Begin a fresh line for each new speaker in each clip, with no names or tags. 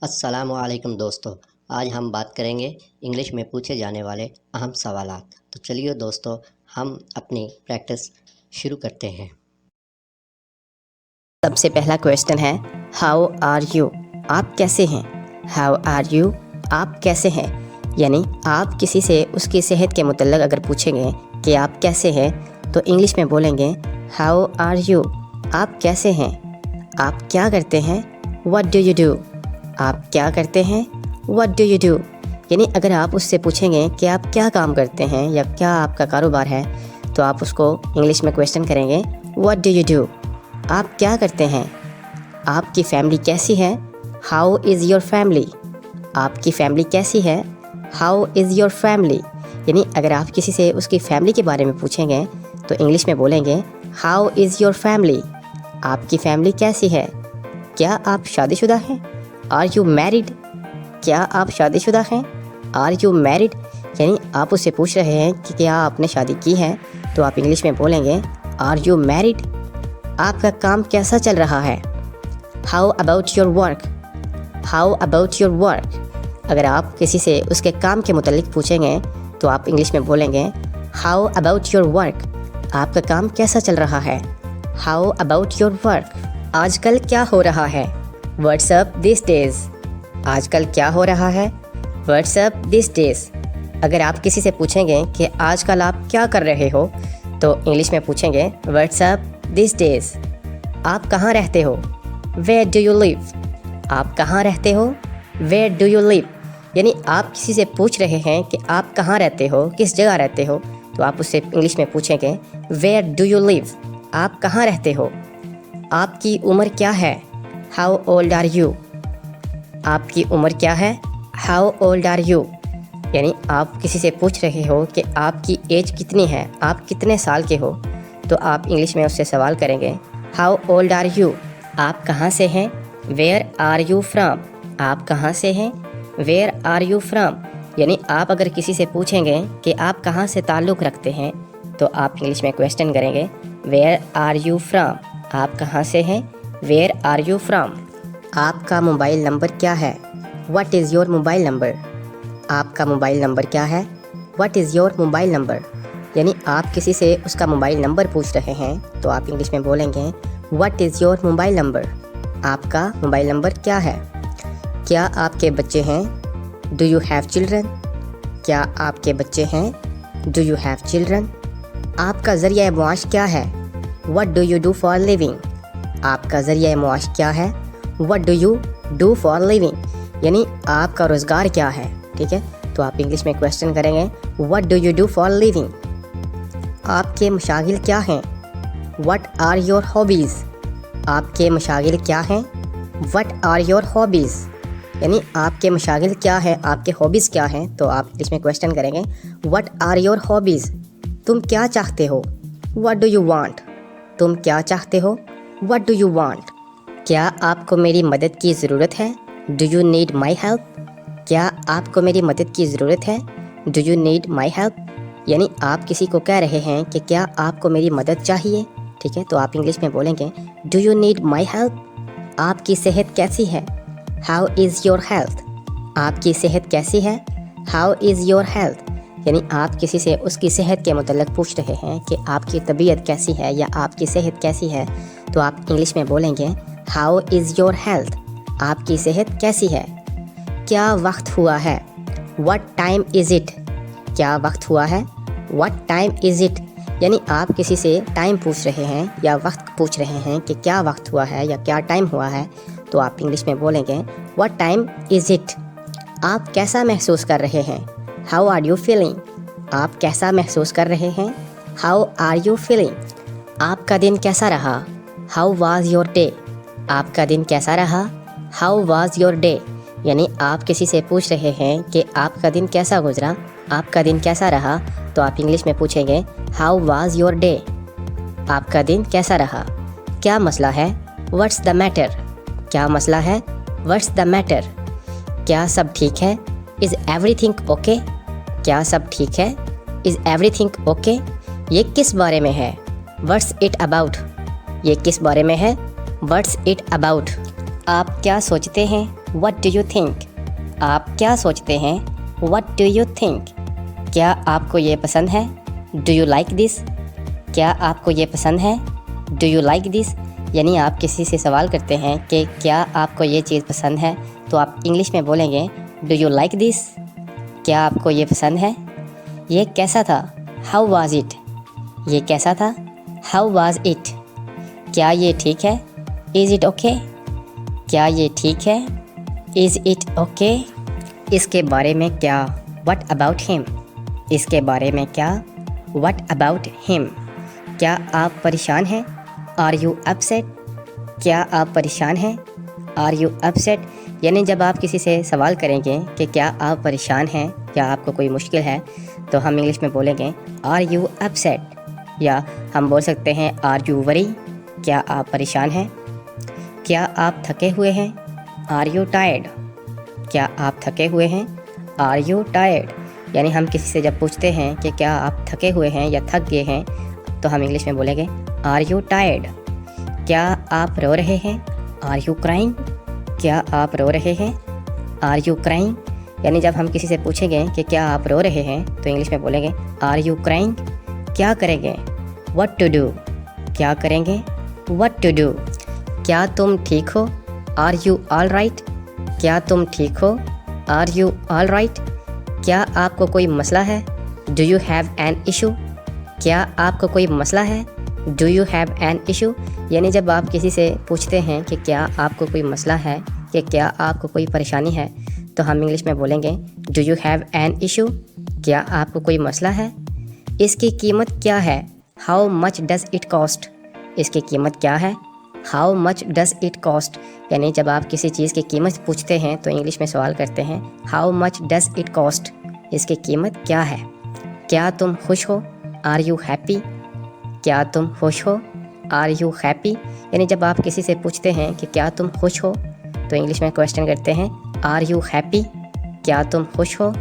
السلام علیکم دوستو، آج ہم بات کریں گے انگلش میں پوچھے جانے والے اہم سوالات۔ تو چلیے دوستو، ہم اپنی پریکٹس شروع کرتے ہیں۔
سب سے پہلا کویسچن ہے ہاؤ آر یو، آپ کیسے ہیں؟ ہاؤ آر یو، آپ کیسے ہیں؟ یعنی آپ کسی سے اس کی صحت کے متعلق اگر پوچھیں گے کہ آپ کیسے ہیں تو انگلش میں بولیں گے ہاؤ آر یو، آپ کیسے ہیں؟ آپ کیا کرتے ہیں؟ واٹ ڈو یو ڈو، آپ کیا کرتے ہیں؟ واٹ ڈو یو ڈو، یعنی اگر آپ اس سے پوچھیں گے کہ آپ کیا کام کرتے ہیں یا کیا آپ کا کاروبار ہے تو آپ اس کو انگلش میں کویسچن کریں گے واٹ ڈو یو ڈو، آپ کیا کرتے ہیں؟ آپ کی فیملی کیسی ہے؟ ہاؤ از یور فیملی، آپ کی فیملی کیسی ہے؟ ہاؤ از یور فیملی، یعنی اگر آپ کسی سے اس کی فیملی کے بارے میں پوچھیں گے تو انگلش میں بولیں گے ہاؤ از یور فیملی، آپ کی فیملی کیسی ہے؟ کیا آپ شادی شدہ ہیں؟ آر یو میرڈ، کیا آپ شادی شدہ ہیں؟ آر یو میرڈ، یعنی آپ اس سے پوچھ رہے ہیں کہ کیا آپ نے شادی کی ہے تو آپ انگلش میں بولیں گے آر یو میرڈ۔ آپ کا کام کیسا چل رہا ہے؟ How about your work, how about your work, اگر آپ کسی سے اس کے کام کے متعلق پوچھیں گے تو آپ انگلش میں بولیں گے ہاؤ اباؤٹ یور ورک، آپ کا کام کیسا چل رہا ہے؟ How about your work. آج کل کیا ہو رہا ہے؟ واٹس اپ دیس ڈیز، آج کل کیا ہو رہا ہے؟ واٹس اپ دیس ڈیز، اگر آپ کسی سے پوچھیں گے کہ آج کل آپ کیا کر رہے ہو تو انگلش میں پوچھیں گے واٹس اپ دیس ڈیز۔ آپ کہاں رہتے ہو؟ ویئر ڈو یو لیو، آپ کہاں رہتے ہو؟ ویئر ڈو یو لیو، یعنی آپ کسی سے پوچھ رہے ہیں کہ آپ کہاں رہتے ہو، کس جگہ رہتے ہو تو آپ اس سے انگلش میں پوچھیں گے ویئر ڈو یو لیو، آپ کہاں رہتے ہو؟ آپ کی عمر کیا ہے؟ ہاؤ اولڈ آر یو، آپ کی عمر کیا ہے؟ ہاؤ اولڈ آر یو، یعنی آپ کسی سے پوچھ رہے ہو کہ آپ کی ایج کتنی ہے، آپ کتنے سال کے ہو تو آپ انگلش میں اس سے سوال کریں گے ہاؤ اولڈ آر یو۔ آپ کہاں سے ہیں؟ ویئر آر یو فرام، آپ کہاں سے ہیں؟ ویئر آر یو فرام، یعنی آپ اگر کسی سے پوچھیں گے کہ آپ کہاں سے تعلق رکھتے ہیں تو آپ انگلش میں کویسچن کریں گے ویئر آر یو فرام، آپ کہاں سے ہیں؟ Where are you from. آپ کا موبائل نمبر کیا ہے؟ What is your mobile number, آپ کا موبائل نمبر کیا ہے؟ What is your mobile number, یعنی آپ کسی سے اس کا موبائل نمبر پوچھ رہے ہیں تو آپ انگلش میں بولیں گے what is your mobile number, آپ کا موبائل نمبر کیا ہے؟ کیا آپ کے بچے ہیں؟ ڈو یو ہیو چلڈرن، کیا آپ کے بچے ہیں؟ Do you have children. آپ کا ذریعہ معاش کیا ہے؟ What do you do for living, آپ کا ذریعہ معاش کیا ہے؟ What do you do for living, یعنی آپ کا روزگار کیا ہے، ٹھیک ہے، تو آپ انگلش میں کویسچن کریں گے what do you do for living. آپ کے مشاغل کیا ہیں؟ وٹ آر یور ہابیز، آپ کے مشاغل کیا ہیں؟ وٹ آر یور ہابیز، یعنی آپ کے مشاغل کیا ہیں، آپ کے ہابیز کیا ہیں تو آپ انگلش میں کویسچن کریں گے وٹ آر یور ہابیز۔ تم کیا چاہتے ہو؟ وٹ ڈو یو وانٹ، تم کیا چاہتے ہو؟ What do you want. کیا آپ کو میری مدد کی ضرورت ہے؟ Do you need my help, کیا آپ کو میری مدد کی ضرورت ہے؟ Do you need my help, یعنی آپ کسی کو کہہ رہے ہیں کہ کیا آپ کو میری مدد چاہیے، ٹھیک ہے، تو آپ انگلش میں بولیں گے do you need my help. آپ کی صحت کیسی ہے؟ ہاؤ از یور ہیلتھ، آپ کی صحت کیسی ہے؟ ہاؤ از یور ہیلتھ، یعنی آپ کسی سے اس کی صحت کے متعلق پوچھ رہے ہیں کہ آپ کی طبیعت کیسی ہے یا آپ کی صحت کیسی ہے تو آپ انگلش میں بولیں گے ہاؤ از یور ہیلتھ، آپ کی صحت کیسی ہے؟ کیا وقت ہوا ہے؟ وٹ ٹائم از اٹ، کیا وقت ہوا ہے؟ وٹ ٹائم از اٹ، یعنی آپ کسی سے ٹائم پوچھ رہے ہیں یا وقت پوچھ رہے ہیں کہ کیا وقت ہوا ہے یا کیا ٹائم ہوا ہے تو آپ انگلش میں بولیں گے وٹ ٹائم از اٹ۔ آپ کیسا محسوس کر رہے ہیں؟ ہاؤ آر یو فیلنگ، آپ کیسا محسوس کر رہے ہیں؟ How are you feeling. آپ کا دن کیسا رہا؟ ہاؤ واز یور ڈے، آپ کا دن کیسا رہا؟ ہاؤ واز یور ڈے، یعنی آپ کسی سے پوچھ رہے ہیں کہ آپ کا دن کیسا گزرا، آپ کا دن کیسا رہا تو آپ انگلش میں پوچھیں گے ہاؤ واز یور ڈے، آپ کا دن کیسا رہا۔ کیا مسئلہ ہے؟ واٹس دا میٹر، کیا مسئلہ ہے؟ What's the matter. کیا سب ٹھیک ہے؟ از ایوری تھنگ اوکے، کیا سب ٹھیک ہے؟ Is every thing okay. یہ کس بارے میں ہے؟ واٹس اٹ اباؤٹ، یہ کس بارے میں ہے؟ What's it about. آپ کیا سوچتے ہیں؟ What do you think? آپ کیا سوچتے ہیں؟ What do you think? کیا آپ کو یہ پسند ہے؟ Do you like this? کیا آپ کو یہ پسند ہے؟ Do you like this? یعنی آپ کسی سے سوال کرتے ہیں کہ کیا آپ کو یہ چیز پسند ہے، تو آپ انگلش میں بولیں گے Do you like this? کیا آپ کو یہ پسند ہے؟ یہ کیسا تھا؟ How was it? یہ کیسا تھا؟ How was it? کیا یہ ٹھیک ہے؟ Is it okay? کیا یہ ٹھیک ہے؟ Is it okay? اس کے بارے میں کیا؟ What about him? اس کے بارے میں کیا؟ What about him? کیا آپ پریشان ہیں؟ Are you upset? کیا آپ پریشان ہیں؟ Are you upset? یعنی جب آپ کسی سے سوال کریں گے کہ کیا آپ پریشان ہیں یا آپ کو کوئی مشکل ہے، تو ہم انگلش میں بولیں گے Are you upset? یا ہم بول سکتے ہیں Are you worried? کیا آپ پریشان ہیں؟ کیا آپ تھکے ہوئے ہیں؟ Are you tired? کیا آپ تھکے ہوئے ہیں؟ Are you tired? یعنی ہم کسی سے جب پوچھتے ہیں کہ کیا آپ تھکے ہوئے ہیں یا تھک گئے ہیں، تو ہم انگلش میں بولیں گے Are you tired? کیا آپ رو رہے ہیں؟ Are you crying? کیا آپ رو رہے ہیں؟ Are you crying? یعنی جب ہم کسی سے پوچھیں گے کہ کیا آپ رو رہے ہیں، تو انگلش میں بولیں گے Are you crying? کیا کریں گے؟ What to do? کیا کریں گے؟ What to do? کیا تم ٹھیک ہو؟ Are you all right? کیا تم ٹھیک ہو؟ Are you all right? کیا آپ کو کوئی مسئلہ ہے؟ Do you have an issue? کیا آپ کو کوئی مسئلہ ہے؟ Do you have an issue? یعنی جب آپ کسی سے پوچھتے ہیں کہ کیا آپ کو کوئی مسئلہ ہے کہ کیا آپ کو کوئی پریشانی ہے، تو ہم انگلش میں بولیں گے Do you have an issue? کیا آپ کو کوئی مسئلہ ہے؟ اس کی قیمت کیا ہے؟ How much does it cost? اس کی قیمت کیا ہے؟ How much does it cost? یعنی جب آپ کسی چیز کی قیمت پوچھتے ہیں تو انگلش میں سوال کرتے ہیں How much does it cost? اس کی قیمت کیا ہے؟ کیا تم خوش ہو؟ Are you happy? کیا تم خوش ہو؟ Are you happy? یعنی جب آپ کسی سے پوچھتے ہیں کہ کیا تم خوش ہو، تو انگلش میں کویسچن کرتے ہیں Are you happy? کیا تم خوش ہو؟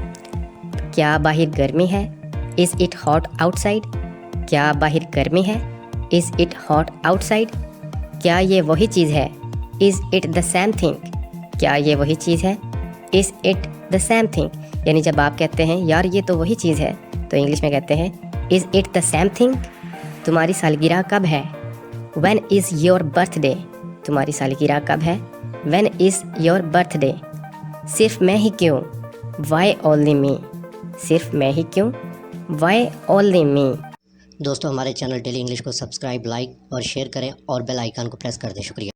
کیا باہر گرمی ہے؟ Is it hot outside? کیا باہر گرمی ہے؟ Is it hot outside? کیا یہ وہی چیز ہے؟ Is it the same thing? کیا یہ وہی چیز ہے؟ Is it the same thing? یعنی جب آپ کہتے ہیں یار یہ تو وہی چیز ہے، تو انگلش میں کہتے ہیں Is it the same thing? تمہاری سالگرہ کب ہے؟ When is your birthday? تمہاری سالگرہ کب ہے؟ When is your birthday? صرف میں ہی کیوں؟ Why only me? صرف میں ہی کیوں؟ Why only me?
دوستو ہمارے چینل ڈیلی انگلش کو سبسکرائب، لائک اور شیئر کریں اور بیل آئیکن کو پریس کر دیں۔ شکریہ۔